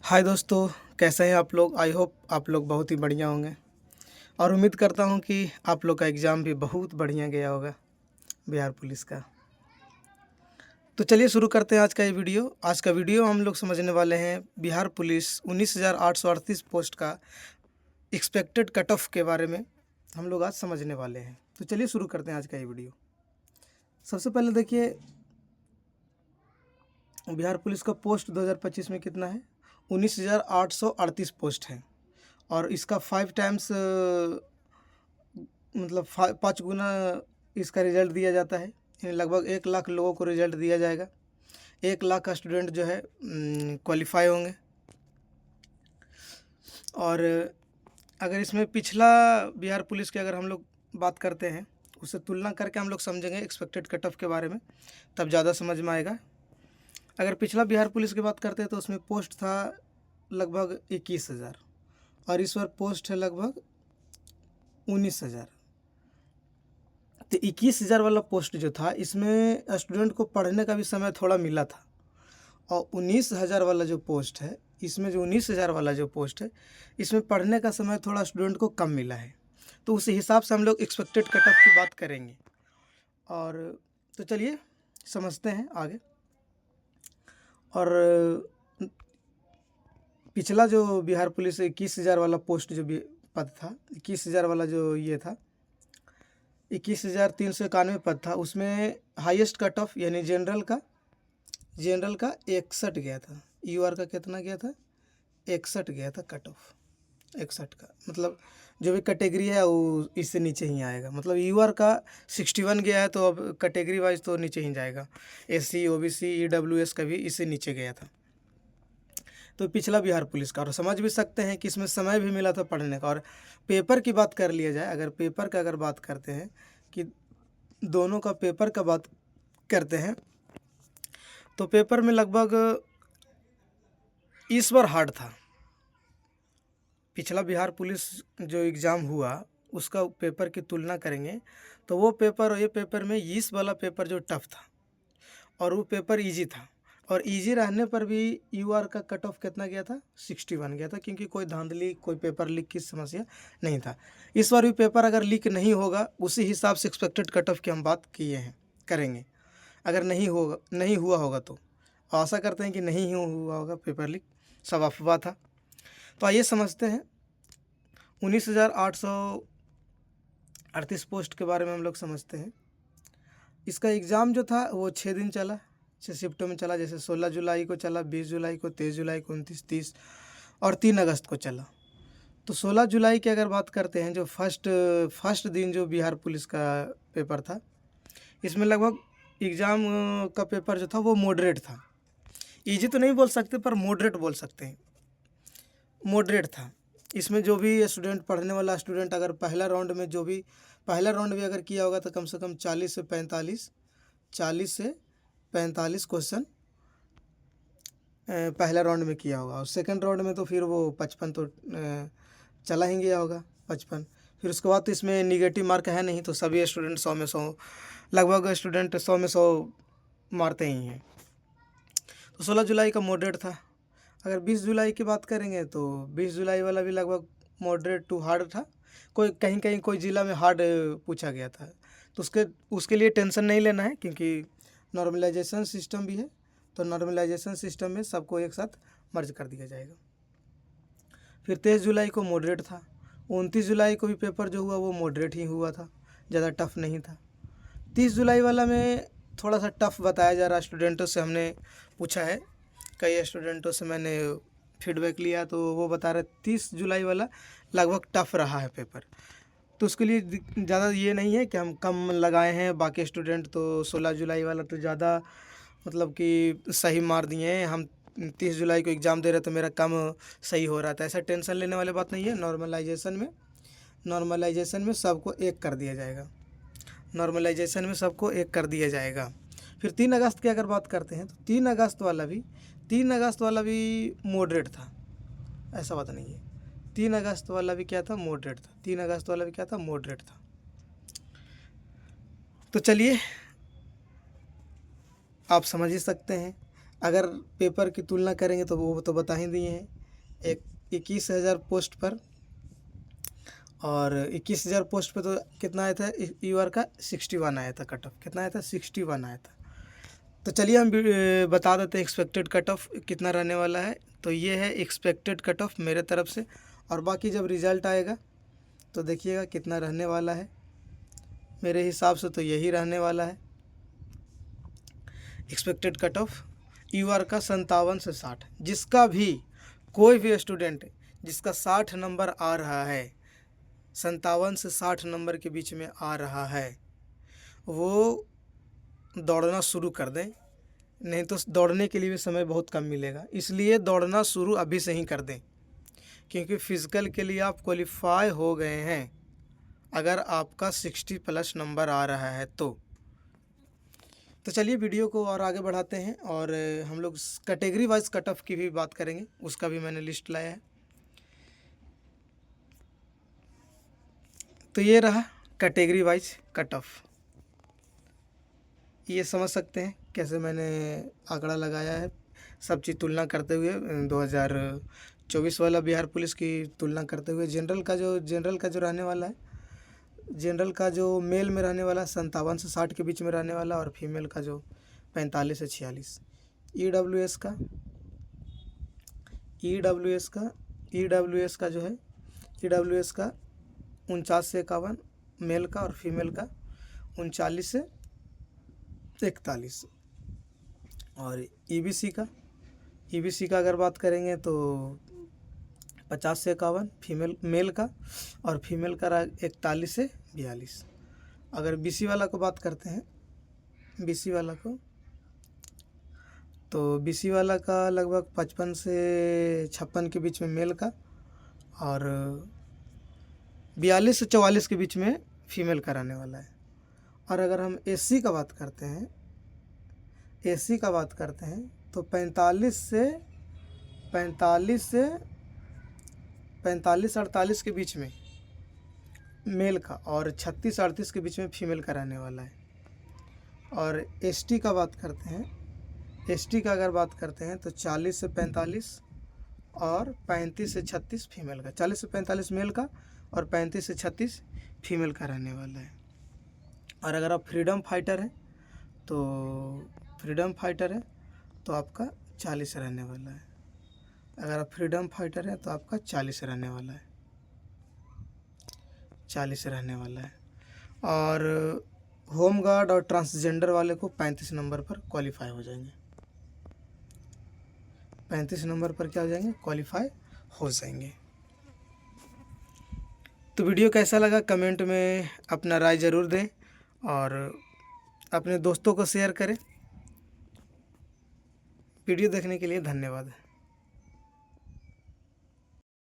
हाय दोस्तों, कैसे हैं आप लोग? आई होप आप लोग बहुत ही बढ़िया होंगे और उम्मीद करता हूं कि आप लोग का एग्ज़ाम भी बहुत बढ़िया गया होगा बिहार पुलिस का। तो चलिए शुरू करते हैं आज का ये वीडियो। आज का वीडियो हम लोग समझने वाले हैं बिहार पुलिस 19,838 पोस्ट का एक्सपेक्टेड कट ऑफ के बारे में हम लोग आज समझने वाले हैं। तो चलिए शुरू करते हैं आज का ये वीडियो। सबसे पहले देखिए, बिहार पुलिस का पोस्ट 2025 में कितना है? 19,838 पोस्ट है और इसका 5 टाइम्स मतलब 5 गुना इसका रिज़ल्ट दिया जाता है। यानी लगभग 1 लाख लोगों को रिज़ल्ट दिया जाएगा। 1 लाख का स्टूडेंट जो है क्वालिफाई होंगे। और अगर इसमें पिछला बिहार पुलिस की अगर हम लोग बात करते हैं, उससे तुलना करके हम लोग समझेंगे एक्सपेक्टेड कट ऑफ के बारे में, तब ज़्यादा समझ में आएगा। अगर पिछला बिहार पुलिस की बात करते हैं तो उसमें पोस्ट था लगभग 21,000 और इस बार पोस्ट है लगभग 19,000। तो 21,000 वाला पोस्ट जो था, इसमें स्टूडेंट को पढ़ने का भी समय थोड़ा मिला था। और 19,000 वाला जो पोस्ट है, इसमें जो 19,000 वाला जो पोस्ट है, इसमें पढ़ने का समय थोड़ा स्टूडेंट को कम मिला है। तो उस हिसाब से हम लोग एक्सपेक्टेड कट ऑफ की बात करेंगे। और तो चलिए समझते हैं आगे। और पिछला जो बिहार पुलिस 21,000 वाला पोस्ट जो भी पद था, 21,000 वाला जो ये था, 21,391 पद था, उसमें हाईएस्ट कट ऑफ यानी जनरल का 61 गया था। यूआर का कितना गया था? 61 गया था कट ऑफ। 61 का मतलब जो भी कैटेगरी है वो इससे नीचे ही आएगा। मतलब यूआर का 61 गया है तो अब कैटेगरी वाइज तो नीचे ही जाएगा। एससी, ओबीसी, ईडब्ल्यूएस का भी इससे नीचे गया था। तो पिछला बिहार पुलिस का, और समझ भी सकते हैं कि इसमें समय भी मिला था पढ़ने का। और पेपर की बात कर लिया जाए, अगर पेपर का अगर बात करते हैं कि दोनों का पेपर का बात करते हैं, तो पेपर में लगभग इस बार हार्ड था। पिछला बिहार पुलिस जो एग्ज़ाम हुआ उसका पेपर की तुलना करेंगे तो वो पेपर और ये पेपर में इस वाला पेपर जो टफ था और वो पेपर इजी था। और इजी रहने पर भी यूआर का कट ऑफ कितना गया था? 61 गया था, क्योंकि कोई धांधली, कोई पेपर लीक की समस्या नहीं था। इस बार भी पेपर अगर लीक नहीं होगा, उसी हिसाब से एक्सपेक्टेड कट ऑफ की हम बात किए हैं, करेंगे। अगर नहीं हुआ होगा तो आशा करते हैं कि नहीं ही हुआ होगा पेपर लीक, सब अफवाह था। तो आइए समझते हैं 19,838 पोस्ट के बारे में हम लोग समझते हैं। इसका एग्ज़ाम जो था वो 6 दिन चला, 6 शिफ्टों में चला। जैसे 16 जुलाई को चला, 20 जुलाई को, 23 जुलाई को, 29, 30 और 3 अगस्त को चला। तो 16 जुलाई की अगर बात करते हैं, जो फर्स्ट दिन जो बिहार पुलिस का पेपर था, इसमें लगभग एग्ज़ाम का पेपर जो था वो मॉडरेट था। ईजी तो नहीं बोल सकते पर मॉडरेट बोल सकते हैं, मॉडरेट था। इसमें जो भी स्टूडेंट, पढ़ने वाला स्टूडेंट, अगर पहला राउंड भी अगर किया होगा तो कम से कम 40 से 45 क्वेश्चन पहला राउंड में किया होगा। और सेकंड राउंड में तो फिर वो 55 तो चला ही गया होगा, 55। फिर उसके बाद तो इसमें निगेटिव मार्क है नहीं, तो सभी स्टूडेंट 100 में 100, लगभग स्टूडेंट 100 में 100 मारते ही हैं। तो 16 जुलाई का मॉडरेट था। अगर 20 जुलाई की बात करेंगे तो 20 जुलाई वाला भी लगभग मॉडरेट टू हार्ड था। कहीं कोई ज़िला में हार्ड पूछा गया था, तो उसके लिए टेंशन नहीं लेना है, क्योंकि नॉर्मलाइजेशन सिस्टम भी है। तो नॉर्मलाइजेशन सिस्टम में सबको एक साथ मर्ज कर दिया जाएगा। फिर 23 जुलाई को मॉडरेट था। 29 जुलाई को भी पेपर जो हुआ वो मॉडरेट ही हुआ था, ज़्यादा टफ नहीं था। 30 जुलाई वाला में थोड़ा सा टफ बताया जा रहा। स्टूडेंटों से हमने पूछा है, कई स्टूडेंटों से मैंने फीडबैक लिया, तो वो बता रहे 30 जुलाई वाला लगभग टफ रहा है पेपर। तो उसके लिए ज़्यादा ये नहीं है कि हम कम लगाए हैं, बाकी स्टूडेंट तो 16 जुलाई वाला तो ज़्यादा मतलब कि सही मार दिए हैं, हम 30 जुलाई को एग्ज़ाम दे रहे तो मेरा कम सही हो रहा था। ऐसा टेंशन लेने वाली बात नहीं है। नॉर्मलाइजेशन में सबको एक कर दिया जाएगा। नॉर्मलाइजेशन में सबको एक कर दिया जाएगा। फिर 3 अगस्त की अगर बात करते हैं तो 3 अगस्त वाला भी मॉडरेट था, ऐसा बात नहीं है। 3 अगस्त वाला भी क्या था? मॉडरेट था। 3 अगस्त वाला भी क्या था? मॉडरेट था। तो चलिए आप समझ ही सकते हैं। अगर पेपर की तुलना करेंगे तो वो तो बता ही दिए हैं एक 21,000 पोस्ट पर, और 21,000 पोस्ट पे तो कितना आया था ईआर का 61 आया था कट ऑफ। कितना आया था? 61 आया था। तो चलिए हम बता देते हैं एक्सपेक्टेड कट ऑफ कितना रहने वाला है। तो ये है एक्सपेक्टेड कट ऑफ मेरे तरफ से, और बाकी जब रिज़ल्ट आएगा तो देखिएगा कितना रहने वाला है। मेरे हिसाब से तो यही रहने वाला है एक्सपेक्टेड कट ऑफ ईआर का 57 से 60। जिसका भी कोई भी स्टूडेंट जिसका 60 नंबर आ रहा है, 57 से 60 नंबर के बीच में आ रहा है, वो दौड़ना शुरू कर दें। नहीं तो दौड़ने के लिए भी समय बहुत कम मिलेगा, इसलिए दौड़ना शुरू अभी से ही कर दें, क्योंकि फ़िज़िकल के लिए आप क्वालिफाई हो गए हैं अगर आपका 60+ नंबर आ रहा है तो। चलिए वीडियो को और आगे बढ़ाते हैं, और हम लोग कैटेगरी वाइज कट ऑफ की भी बात करेंगे, उसका भी मैंने लिस्ट लाया है। तो ये रहा कैटेगरी वाइज कट ऑफ। ये समझ सकते हैं कैसे मैंने आंकड़ा लगाया है, सब चीज़ तुलना करते हुए 2024 वाला बिहार पुलिस की तुलना करते हुए। जनरल का जो रहने वाला है, जनरल का जो मेल में रहने वाला 57 से 60 के बीच में रहने वाला, और फीमेल का जो 45 से 46। ईडब्ल्यूएस का जो है, ईडब्ल्यूएस का 49 से 51 मेल का, और फीमेल का 39 से 41। और ईबीसी का अगर बात करेंगे तो 50 से 51 मेल का, और फीमेल का रहा 41 से 42। अगर बीसी वाला को बात करते हैं, बीसी वाला को, तो बीसी वाला का लगभग 55 से 56 के बीच में मेल का, और 42 से 44 के बीच में फीमेल का रहने वाला है। और अगर हम एससी का बात करते हैं, तो 45-48 के बीच में मेल का, और 36-38 के बीच में फीमेल का रहने वाला है। और एसटी का बात करते हैं, अगर बात करते हैं तो 40 से 45 और 35 से 36 फीमेल का, 40 से 45 मेल का और 35 से 36 फीमेल का रहने वाला है। और अगर आप फ्रीडम फाइटर हैं तो आपका 40 रहने वाला है। अगर आप फ्रीडम फाइटर हैं तो आपका 40 रहने वाला है, 40 रहने वाला है। और होमगार्ड और ट्रांसजेंडर वाले को 35 नंबर पर क्वालिफाई हो जाएंगे, 35 नंबर पर क्या हो जाएंगे? क्वालिफाई हो जाएंगे। तो वीडियो कैसा लगा कमेंट में अपना राय ज़रूर दें, और अपने दोस्तों को शेयर करें। वीडियो देखने के लिए धन्यवाद।